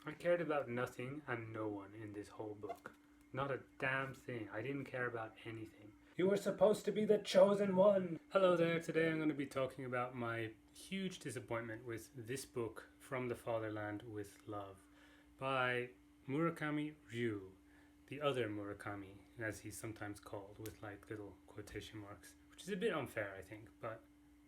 I cared about nothing and no one in this whole book. Not a damn thing. I didn't care about anything. You were supposed to be the chosen one! Hello there, today I'm going to be talking about my huge disappointment with this book, From the Fatherland with Love, by Murakami Ryu, the other Murakami, as he's sometimes called, with like little quotation marks, which is a bit unfair, I think, but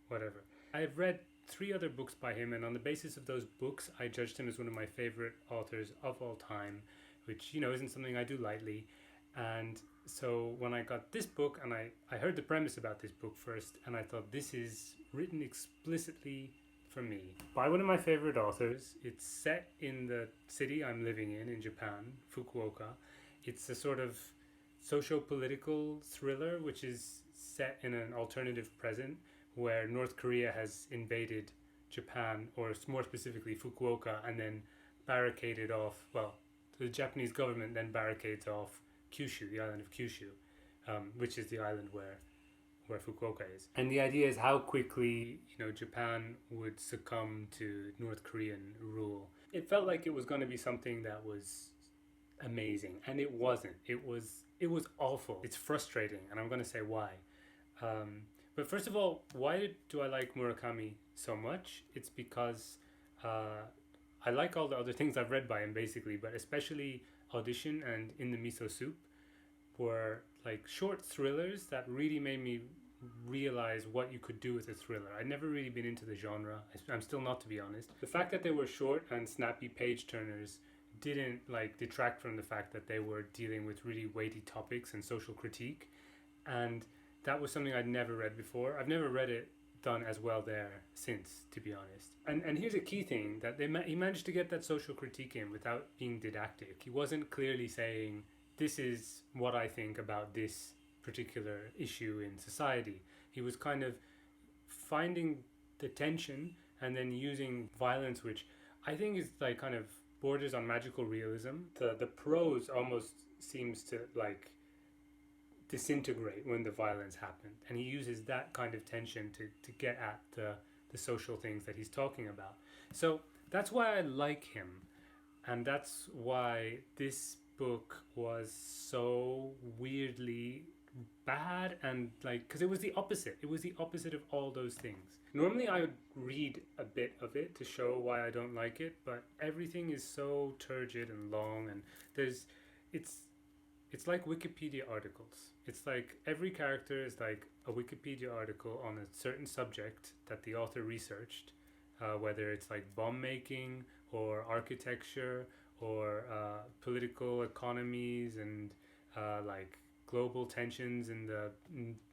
whatever. I've read 3 other books by him, and on the basis of those books, I judged him as one of my favorite authors of all time, which, you know, isn't something I do lightly. And so when I got this book, and I heard the premise about this book first, and I thought, this is written explicitly for me by one of my favorite authors. It's set in the city I'm living in Japan, Fukuoka. It's a sort of socio-political thriller which is set in an alternative present where North Korea has invaded Japan, or more specifically Fukuoka, and then barricaded off, well, the Japanese government then barricades off Kyushu, the island of Kyushu, which is the island where Fukuoka is. And the idea is how quickly, you know, Japan would succumb to North Korean rule. It felt like it was going to be something that was amazing, and it wasn't. It was awful. It's frustrating, and I'm going to say why. But first of all, why do I like Murakami so much? It's because I like all the other things I've read by him, basically, but especially Audition and In the Miso Soup were like short thrillers that really made me realize what you could do with a thriller. I'd never really been into the genre. I'm still not, to be honest. The fact that they were short and snappy page turners didn't like detract from the fact that they were dealing with really weighty topics and social critique, and that was something I'd never read before. I've never read it done as well there since, to be honest. And here's a key thing, that he managed to get that social critique in without being didactic. He wasn't clearly saying, this is what I think about this particular issue in society. He was kind of finding the tension and then using violence, which I think is like kind of borders on magical realism. The prose almost seems to like disintegrate when the violence happened, and he uses that kind of tension to get at the social things that he's talking about. So that's why I like him, and that's why this book was so weirdly bad, and like, because it was the opposite of all those things. Normally I would read a bit of it to show why I don't like it, but everything is so turgid and long, and it's like Wikipedia articles. It's like every character is like a Wikipedia article on a certain subject that the author researched, whether it's like bomb making or architecture or political economies and like global tensions in the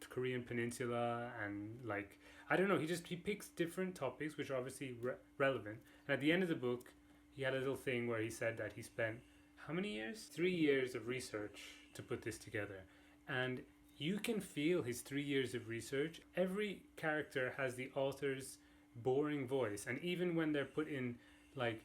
Korean peninsula, and like, I don't know, he picks different topics which are obviously relevant. And at the end of the book, he had a little thing where he said that he spent how many years? 3 years of research to put this together. And you can feel his 3 years of research. Every character has the author's boring voice, and even when they're put in like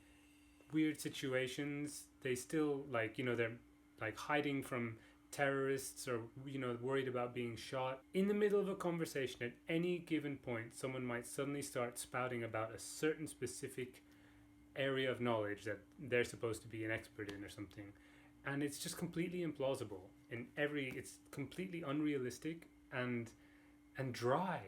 weird situations, they still, like, you know, they're like hiding from terrorists, or, you know, worried about being shot. In the middle of a conversation at any given point, someone might suddenly start spouting about a certain specific area of knowledge that they're supposed to be an expert in or something, and it's just completely implausible. It's completely unrealistic and dry.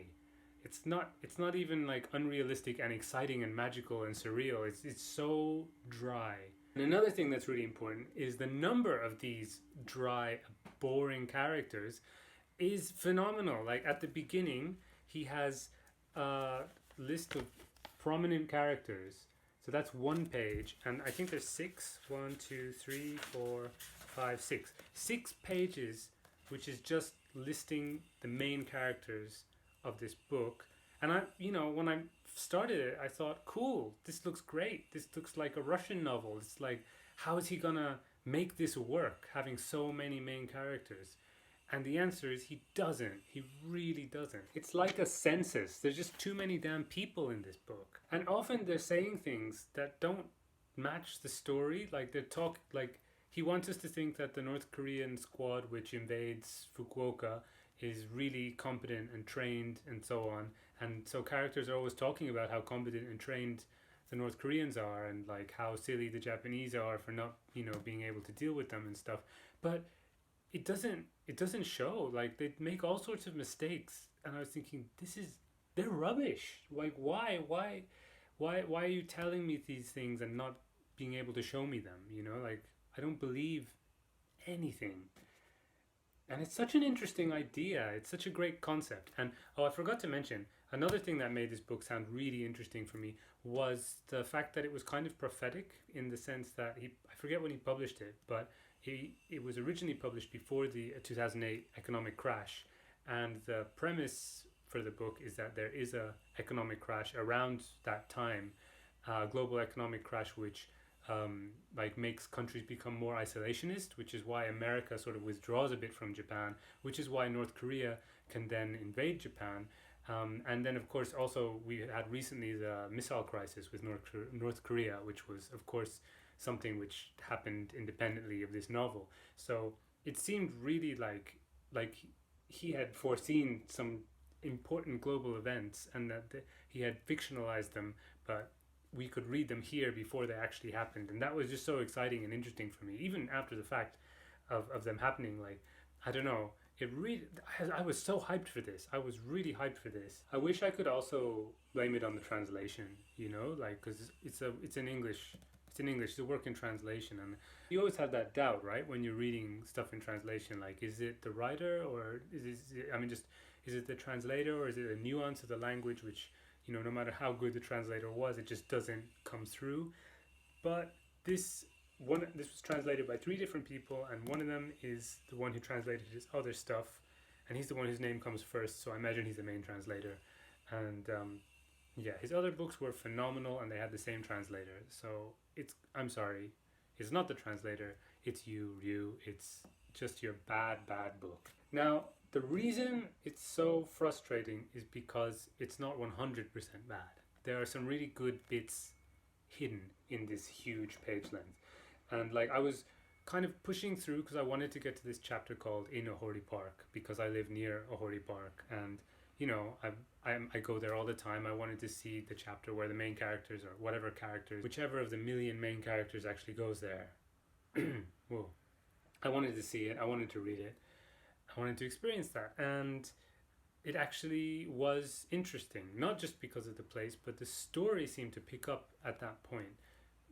It's not even like unrealistic and exciting and magical and surreal. It's so dry. And another thing that's really important is the number of these dry, boring characters is phenomenal. Like at the beginning, he has a list of prominent characters. So that's 1 page, and I think there's 6. 1, 2, 3, 4, 5, 6. 6 pages, which is just listing the main characters of this book. And when I started it, I thought, cool, this looks great. This looks like a Russian novel. It's like, how is he gonna make this work, having so many main characters? And the answer is he doesn't. He really doesn't. It's like a census. There's just too many damn people in this book. And often they're saying things that don't match the story. Like he wants us to think that the North Korean squad which invades Fukuoka is really competent and trained and so on. And so characters are always talking about how competent and trained the North Koreans are, and like how silly the Japanese are for not, being able to deal with them and stuff. But it doesn't show. Like, they make all sorts of mistakes, and I was thinking, they're rubbish. Like, why are you telling me these things and not being able to show me them? Like, I don't believe anything. And it's such an interesting idea. It's such a great concept. And oh, I forgot to mention another thing that made this book sound really interesting for me was the fact that it was kind of prophetic, in the sense that I forget when he published it, but it was originally published before the 2008 economic crash. And the premise for the book is that there is a economic crash around that time, global economic crash, which like makes countries become more isolationist, which is why America sort of withdraws a bit from Japan, which is why North Korea can then invade Japan. And then, of course, also we had recently the missile crisis with North Korea, which was, of course, something which happened independently of this novel. So it seemed really like he had foreseen some important global events, and that he had fictionalized them, but we could read them here before they actually happened. And that was just so exciting and interesting for me, even after the fact of them happening. Like, I don't know, I was so hyped for this. I was really hyped for this. I wish I could also blame it on the translation, like, because it's in English. It's a work in translation, and you always have that doubt, right, when you're reading stuff in translation. Like, is it the writer, or is it the translator, or is it a nuance of the language which, no matter how good the translator was, it just doesn't come through. But this was translated by 3 different people, and one of them is the one who translated his other stuff, and he's the one whose name comes first, so I imagine he's the main translator. And yeah, his other books were phenomenal, and they had the same translator. So I'm sorry, it's not the translator, it's you. It's just your bad book. Now, the reason it's so frustrating is because it's not 100% bad. There are some really good bits hidden in this huge page length. And like, I was kind of pushing through because I wanted to get to this chapter called In Ohori Park, because I live near Ohori Park, and I go there all the time. I wanted to see the chapter where the main characters, or whichever of the million main characters actually goes there. Whoa. I wanted to see it. I wanted to read it. I wanted to experience that. And it actually was interesting, not just because of the place, but the story seemed to pick up at that point,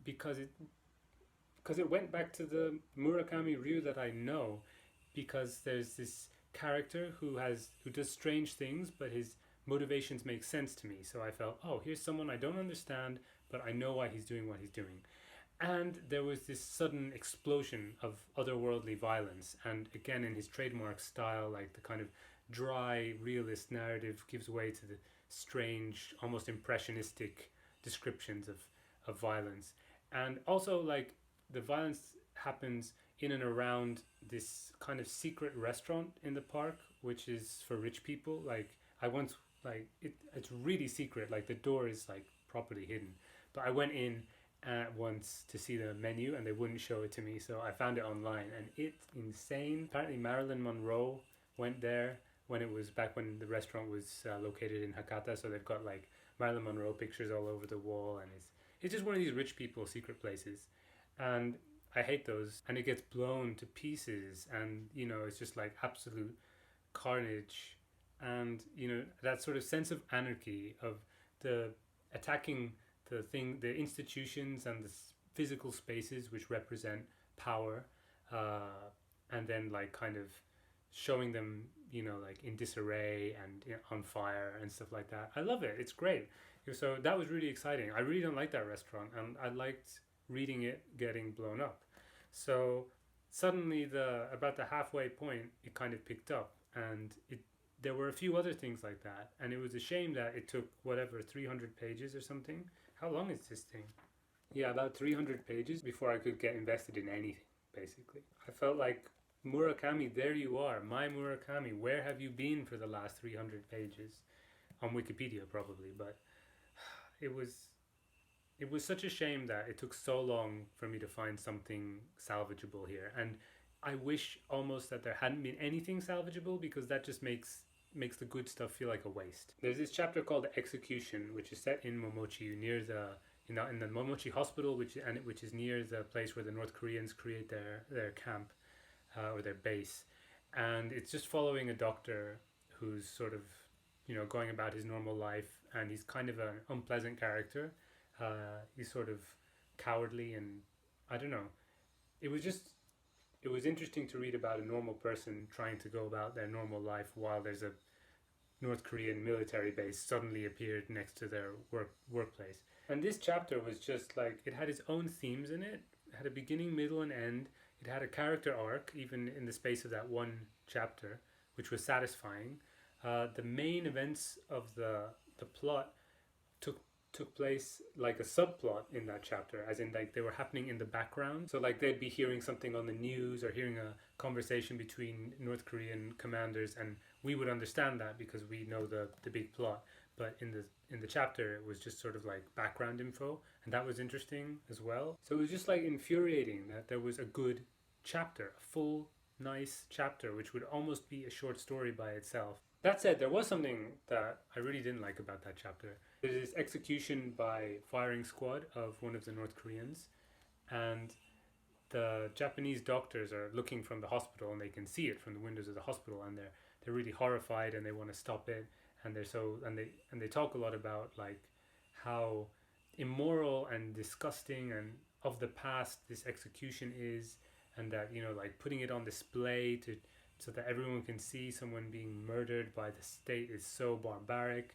because it went back to the Murakami Ryu that I know, because there's this character who does strange things, but his motivations make sense to me. So I felt, oh, here's someone I don't understand, but I know why he's doing what he's doing. And there was this sudden explosion of otherworldly violence, and again, in his trademark style, like the kind of dry, realist narrative gives way to the strange, almost impressionistic descriptions of violence. And also, like, the violence happens in and around this kind of secret restaurant in the park, which is for rich people. Like, it's really secret. Like, the door is like properly hidden. But I went in once to see the menu, and they wouldn't show it to me, so I found it online, and it's insane. Apparently Marilyn Monroe went there when the restaurant was located in Hakata, so they've got like Marilyn Monroe pictures all over the wall, and it's just one of these rich people secret places, and I hate those. And it gets blown to pieces, and it's just like absolute carnage, and that sort of sense of anarchy, of the attacking the institutions and the physical spaces which represent power, and then like kind of showing them, like in disarray and on fire and stuff like that. I love it. It's great. So that was really exciting. I really don't like that restaurant, and I liked reading it getting blown up. So suddenly, about the halfway point, it kind of picked up, and there were a few other things like that, and it was a shame that it took 300 pages or something. How long is this thing? Yeah, about 300 pages before I could get invested in anything, basically. I felt like, Murakami, there you are, my Murakami, where have you been for the last 300 pages? On Wikipedia, probably, but it was such a shame that it took so long for me to find something salvageable here. And I wish almost that there hadn't been anything salvageable, because that just makes the good stuff feel like a waste. There's this chapter called Execution, which is set in Momochi, near the in the Momochi hospital, which is near the place where the North Koreans create their camp, or their base, and it's just following a doctor who's sort of, going about his normal life, and he's kind of an unpleasant character. He's sort of cowardly, and I don't know. It was interesting to read about a normal person trying to go about their normal life while there's a North Korean military base suddenly appeared next to their workplace. And this chapter was just like, it had its own themes in it. It had a beginning, middle, and end. It had a character arc, even in the space of that one chapter, which was satisfying. The main events of the plot took place like a subplot in that chapter, as in like they were happening in the background. So like they'd be hearing something on the news or hearing a conversation between North Korean commanders, and we would understand that because we know the big plot. But in the chapter, it was just sort of like background info, and that was interesting as well. So it was just like infuriating that there was a good chapter, a full nice chapter, which would almost be a short story by itself. That said, there was something that I really didn't like about that chapter. There's this execution by firing squad of one of the North Koreans, and the Japanese doctors are looking from the hospital, and they can see it from the windows of the hospital, and they're really horrified, and they want to stop it, and they talk a lot about like how immoral and disgusting and of the past this execution is, and that like putting it on display so that everyone can see someone being murdered by the state is so barbaric.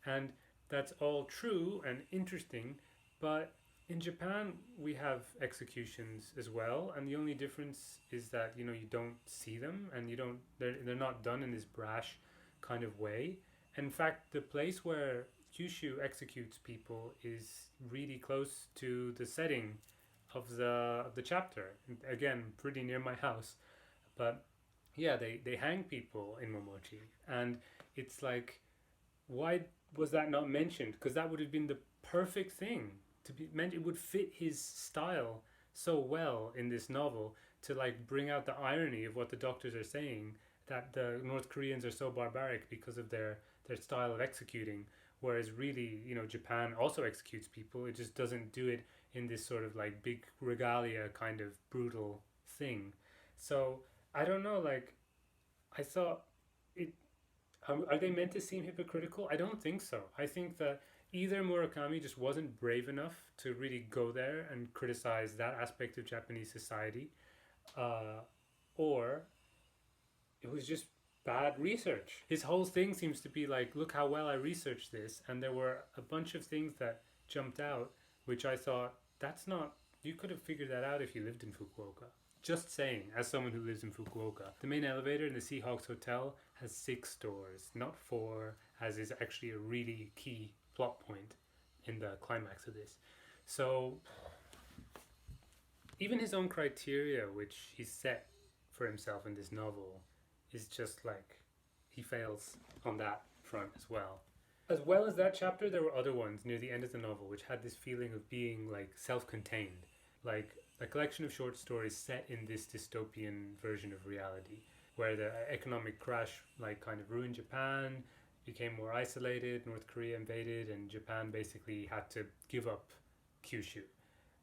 And that's all true and interesting, but in Japan we have executions as well, and the only difference is that you don't see them, and they're not done in this brash kind of way. In fact, the place where Kyushu executes people is really close to the setting of the chapter. Again, pretty near my house. But yeah, they hang people in Momochi, and it's like, why was that not mentioned? Because that would have been the perfect thing to be meant. It would fit his style so well in this novel to like bring out the irony of what the doctors are saying, that the North Koreans are so barbaric because of their style of executing, whereas really, Japan also executes people. It just doesn't do it in this sort of like big regalia kind of brutal thing. So I don't know, like, I thought it. Are they meant to seem hypocritical? I don't think so. I think that either Murakami just wasn't brave enough to really go there and criticize that aspect of Japanese society, or it was just bad research. His whole thing seems to be like, look how well I researched this, and there were a bunch of things that jumped out, which I thought, that's not, you could have figured that out if you lived in Fukuoka. Just saying, as someone who lives in Fukuoka. The main elevator in the Seahawks Hotel has 6 doors, not 4, as is actually a really key plot point in the climax of this. So, even his own criteria, which he set for himself in this novel, is just like, he fails on that front as well. As well as that chapter, there were other ones near the end of the novel which had this feeling of being like self-contained, like a collection of short stories set in this dystopian version of reality, where the economic crash like kind of ruined Japan, became more isolated, North Korea invaded, and Japan basically had to give up Kyushu.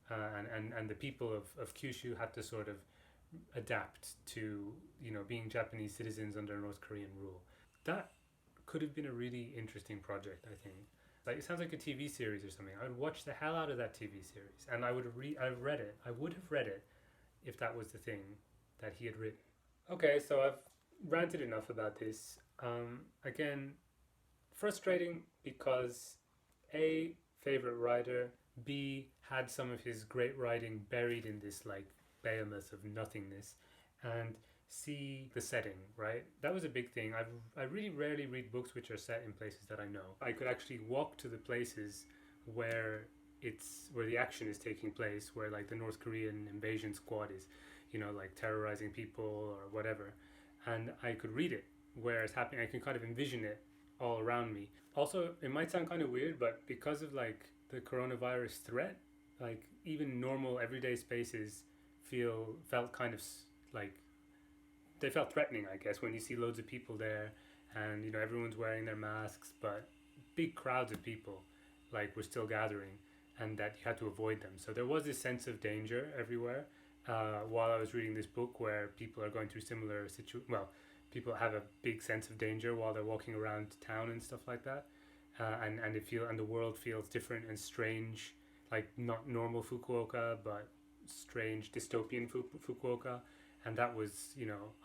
And the people of Kyushu had to sort of adapt to being Japanese citizens under North Korean rule. That could have been a really interesting project, I think. Like, it sounds like a TV series or something. I would watch the hell out of that TV series, and I would have read it. I would have read it if that was the thing that he had written. Okay, so I've ranted enough about this. Again, frustrating because A, favorite writer, B, had some of his great writing buried in this like behemoth of nothingness, and C, the setting, right? That was a big thing. I really rarely read books which are set in places that I know. I could actually walk to the places where the action is taking place, where like the North Korean invasion squad is, like terrorizing people or whatever, and I could read it where it's happening. I can kind of envision it all around me. Also, it might sound kind of weird, but because of like the coronavirus threat, like even normal everyday spaces felt kind of like, they felt threatening, I guess, when you see loads of people there, and everyone's wearing their masks, but big crowds of people like were still gathering, and that you had to avoid them. So there was this sense of danger everywhere while I was reading this book, where people are going through similar people have a big sense of danger while they're walking around town and stuff like that, and the world feels different and strange, like not normal Fukuoka, but strange dystopian Fukuoka. And that was,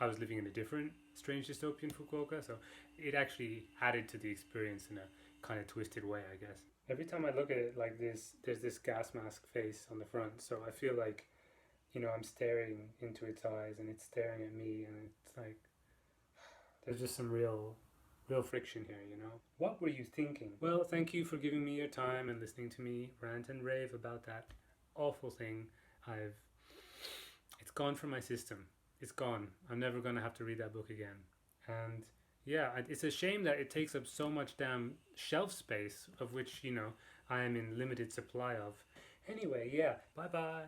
I was living in a different strange dystopian Fukuoka, so it actually added to the experience in a kind of twisted way, I guess. Every time I look at it like this, there's this gas mask face on the front, so I feel like, I'm staring into its eyes and it's staring at me, and it's like there's just some real friction here. What were you thinking? Well, thank you for giving me your time and listening to me rant and rave about that awful thing. It's gone from my system. It's gone. I'm never going to have to read that book again. And yeah, it's a shame that it takes up so much damn shelf space, of which, I am in limited supply of. Anyway, yeah, bye bye.